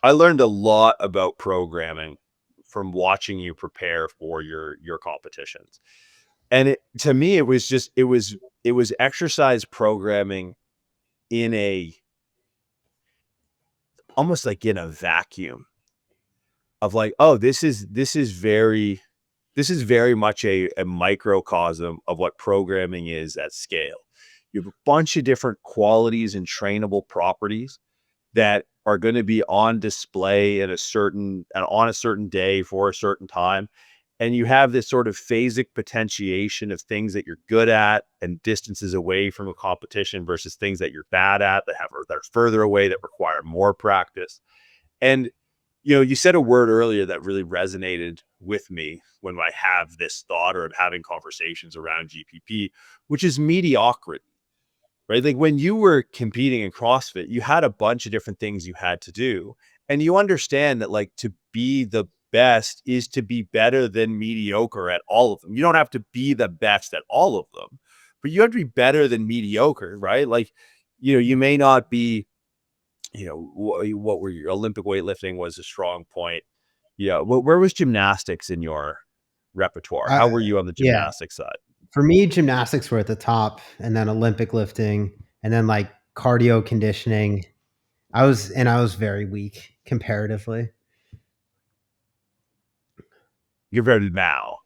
I learned a lot about programming from watching you prepare for your competitions. And to me, it was exercise programming in a almost like in a vacuum of like, oh, this is very much a microcosm of what programming is at scale. You have a bunch of different qualities and trainable properties that are going to be on display on a certain day for a certain time. And you have this sort of phasic potentiation of things that you're good at and distances away from a competition versus things that you're bad at that are further away that require more practice. And you said a word earlier that really resonated with me when I have this thought or I'm having conversations around GPP, which is mediocrity. Right? Like when you were competing in CrossFit, you had a bunch of different things you had to do. And you understand that like to be the best is to be better than mediocre at all of them. You don't have to be the best at all of them, but you have to be better than mediocre, right? Like, you may not be, what were your Olympic weightlifting was a strong point. Yeah. Where was gymnastics in your repertoire? Uh, How were you on the yeah, gymnastics side? for me, gymnastics were at the top, and then Olympic lifting, and then like cardio conditioning. I was very weak comparatively. You're very now.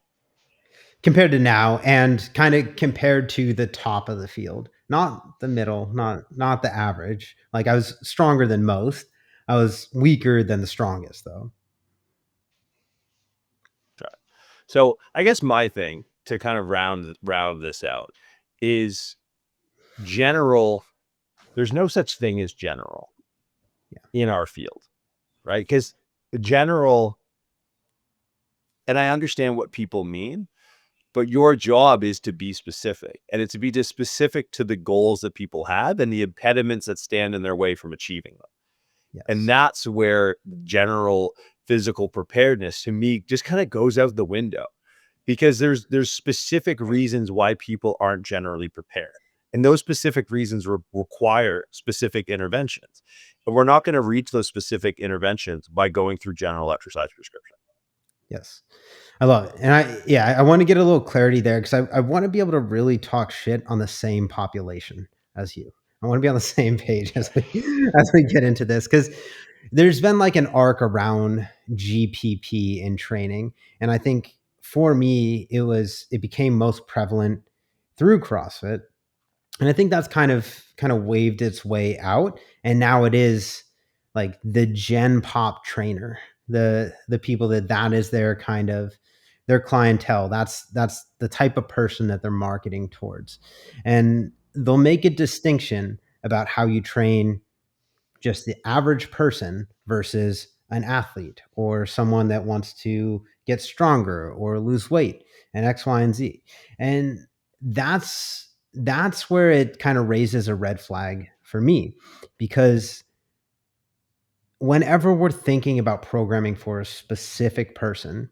Compared to now, and kind of compared to the top of the field, not the middle, not the average. Like I was stronger than most. I was weaker than the strongest, though. So I guess my thing to kind of round this out is general. There's no such thing as general Yeah. in our field, right? Because general, and I understand what people mean, but your job is to be specific, and it's to be just specific to the goals that people have and the impediments that stand in their way from achieving them. And Yes. that's where general physical preparedness to me just kind of goes out the window, because there's specific reasons why people aren't generally prepared. And those specific reasons require specific interventions. But we're not going to reach those specific interventions by going through general exercise prescription. Yes. I love it. And I want to get a little clarity there because I want to be able to really talk shit on the same population as you. I want to be on the same page as we get into this because there's been like an arc around GPP in training. And I think for me, it became most prevalent through CrossFit. And I think that's kind of waved its way out. And now it is like the gen pop trainer, the people that is their kind of their clientele. That's the type of person that they're marketing towards. And they'll make a distinction about how you train just the average person versus an athlete or someone that wants to get stronger or lose weight and X, Y, and Z. And that's where it kind of raises a red flag for me because whenever we're thinking about programming for a specific person,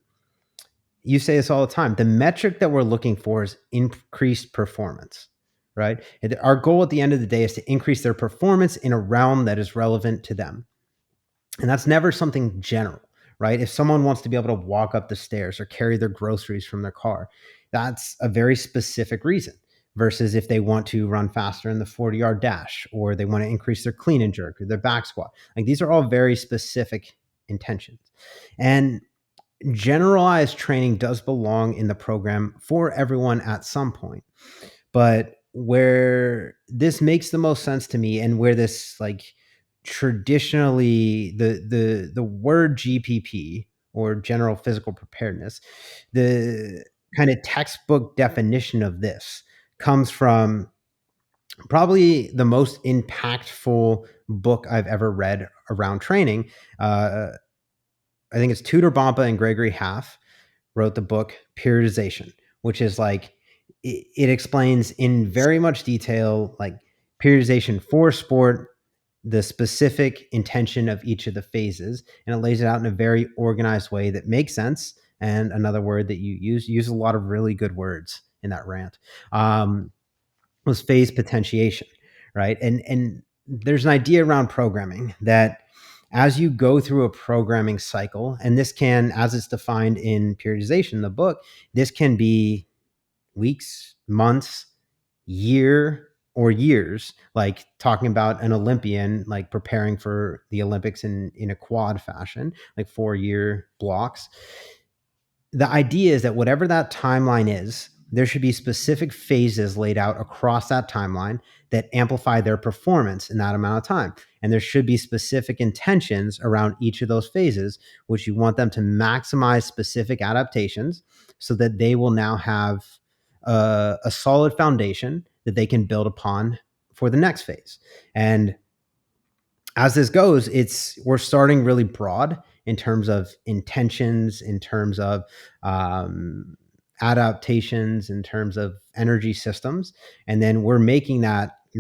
you say this all the time. The metric that we're looking for is increased performance, right? Our goal at the end of the day is to increase their performance in a realm that is relevant to them. And that's never something general, right? If someone wants to be able to walk up the stairs or carry their groceries from their car, that's a very specific reason. Versus if they want to run faster in the 40-yard dash or they want to increase their clean and jerk or their back squat. Like these are all very specific intentions. And generalized training does belong in the program for everyone at some point. But where this makes the most sense to me and where this like traditionally the word GPP or general physical preparedness, the kind of textbook definition of this comes from probably the most impactful book I've ever read around training. I think it's Tudor Bompa and Gregory Half wrote the book Periodization, which is like it explains in very much detail like periodization for sport, the specific intention of each of the phases, and it lays it out in a very organized way that makes sense. And another word that you use a lot of really good words in that rant, was phase potentiation, right? And there's an idea around programming that As you go through a programming cycle, and this can, as it's defined in periodization, the book, this can be weeks, months, year, or years, like talking about an Olympian, like preparing for the Olympics in a quad fashion, like 4-year blocks. The idea is that whatever that timeline is, there should be specific phases laid out across that timeline that amplify their performance in that amount of time. And there should be specific intentions around each of those phases, which you want them to maximize specific adaptations so that they will now have a solid foundation that they can build upon for the next phase. And as this goes, we're starting really broad in terms of intentions, in terms of um, adaptations, in terms of energy systems, and then we're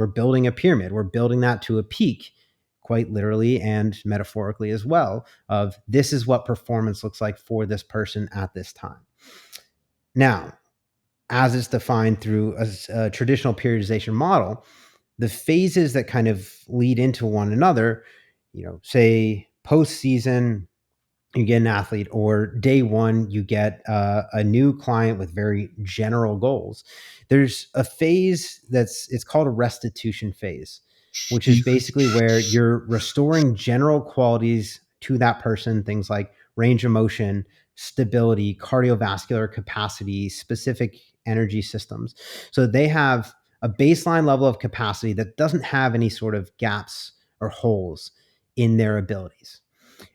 building a pyramid. We're building that to a peak, quite literally and metaphorically as well. Of this is what performance looks like for this person at this time. Now, as it's defined through a traditional periodization model, the phases that kind of lead into one another, say post-season, you get an athlete, or day one, you get a new client with very general goals. There's a phase it's called a restitution phase, which is basically where you're restoring general qualities to that person, things like range of motion, stability, cardiovascular capacity, specific energy systems. So they have a baseline level of capacity that doesn't have any sort of gaps or holes in their abilities.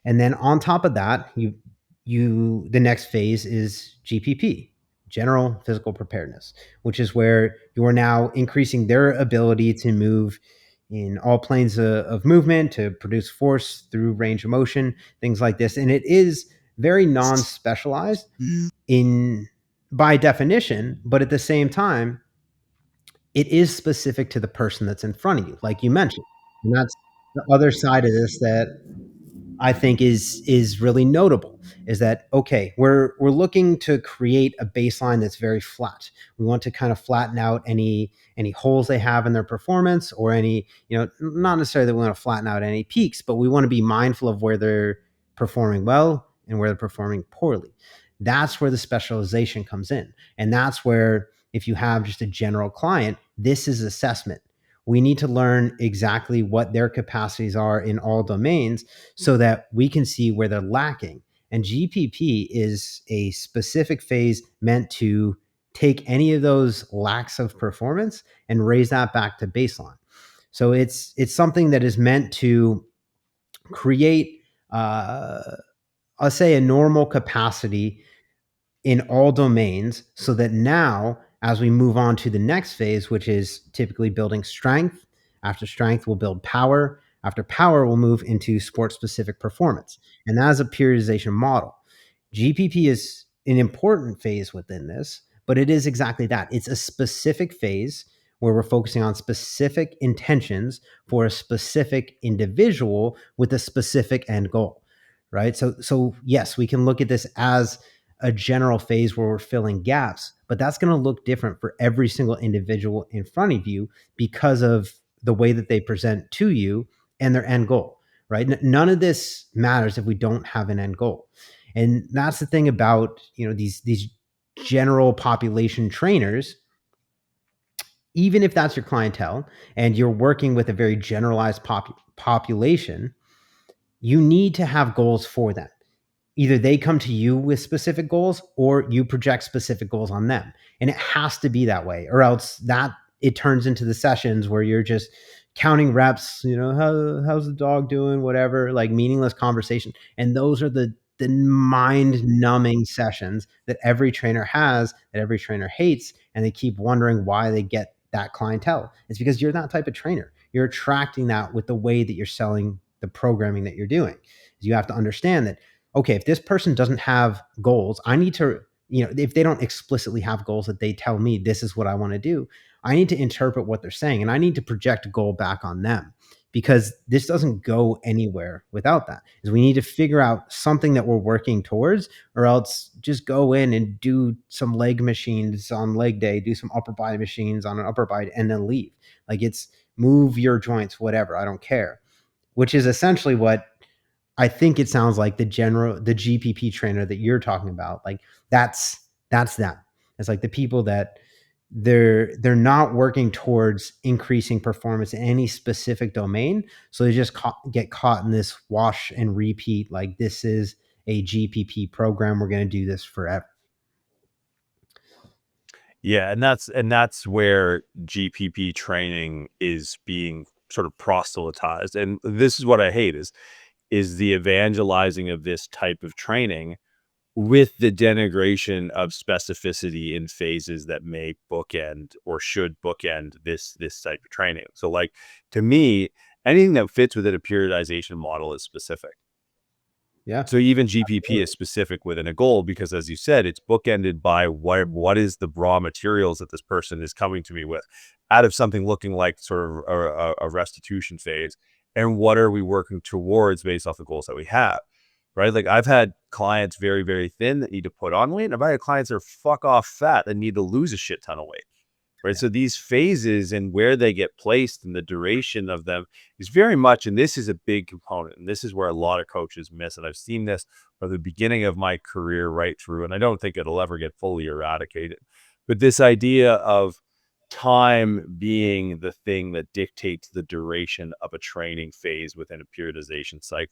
And then on top of that, the next phase is GPP, general physical preparedness, which is where you are now increasing their ability to move in all planes of movement, to produce force through range of motion, things like this. And it is very non-specialized in by definition, but at the same time, it is specific to the person that's in front of you, like you mentioned. And that's the other side of this that I think is really notable, is that okay, we're looking to create a baseline that's very flat. We want to kind of flatten out any holes they have in their performance, or any, not necessarily that we want to flatten out any peaks, but we want to be mindful of where they're performing well and where they're performing poorly. That's where the specialization comes in. And that's where, if you have just a general client, this is assessment. We need to learn exactly what their capacities are in all domains so that we can see where they're lacking. And GPP is a specific phase meant to take any of those lacks of performance and raise that back to baseline. So it's something that is meant to create, I'll say, a normal capacity in all domains, so that now, as we move on to the next phase, which is typically building strength, after strength we'll build power, after power we'll move into sport specific performance. And that is a periodization model. GPP is an important phase within this, but it is exactly that. It's a specific phase where we're focusing on specific intentions for a specific individual with a specific end goal, right? So yes, we can look at this as a general phase where we're filling gaps, but that's going to look different for every single individual in front of you because of the way that they present to you and their end goal, right? None of this matters if we don't have an end goal. And that's the thing about, these general population trainers. Even if that's your clientele and you're working with a very generalized population, you need to have goals for them. Either they come to you with specific goals or you project specific goals on them. And it has to be that way, or else that it turns into the sessions where you're just counting reps, how's the dog doing, whatever, like meaningless conversation. And those are the mind numbing sessions that every trainer has, that every trainer hates. And they keep wondering why they get that clientele. It's because you're that type of trainer. You're attracting that with the way that you're selling the programming that you're doing. You have to understand that, okay, if this person doesn't have goals, I need to, if they don't explicitly have goals that they tell me this is what I want to do, I need to interpret what they're saying, and I need to project a goal back on them, because this doesn't go anywhere without that. Is we need to figure out something that we're working towards, or else just go in and do some leg machines on leg day, do some upper body machines on an upper body, and then leave. Like, it's move your joints, whatever, I don't care. Which is essentially what I think it sounds like the GPP trainer that you're talking about, like that's them. It's like the people that they're not working towards increasing performance in any specific domain, so they just get caught in this wash and repeat. Like, this is a GPP program. We're going to do this forever. Yeah, and that's where GPP training is being sort of proselytized. And this is what I hate is the evangelizing of this type of training with the denigration of specificity in phases that may bookend or should bookend this type of training. So like to me, anything that fits within a periodization model is specific. Yeah, So even GPP absolutely. is specific within a goal because, as you said, it's bookended by what is the raw materials that this person is coming to me with, out of something looking like sort of a restitution phase, and what are we working towards based off the goals that we have, right? Like I've had clients very very thin that need to put on weight, and I've had clients that are fuck off fat that need to lose a shit ton of weight. Right. Yeah. So these phases and where they get placed and the duration of them is very much, and this is a big component. And this is where a lot of coaches miss. And I've seen this from the beginning of my career right through. And I don't think it'll ever get fully eradicated. But this idea of time being the thing that dictates the duration of a training phase within a periodization cycle.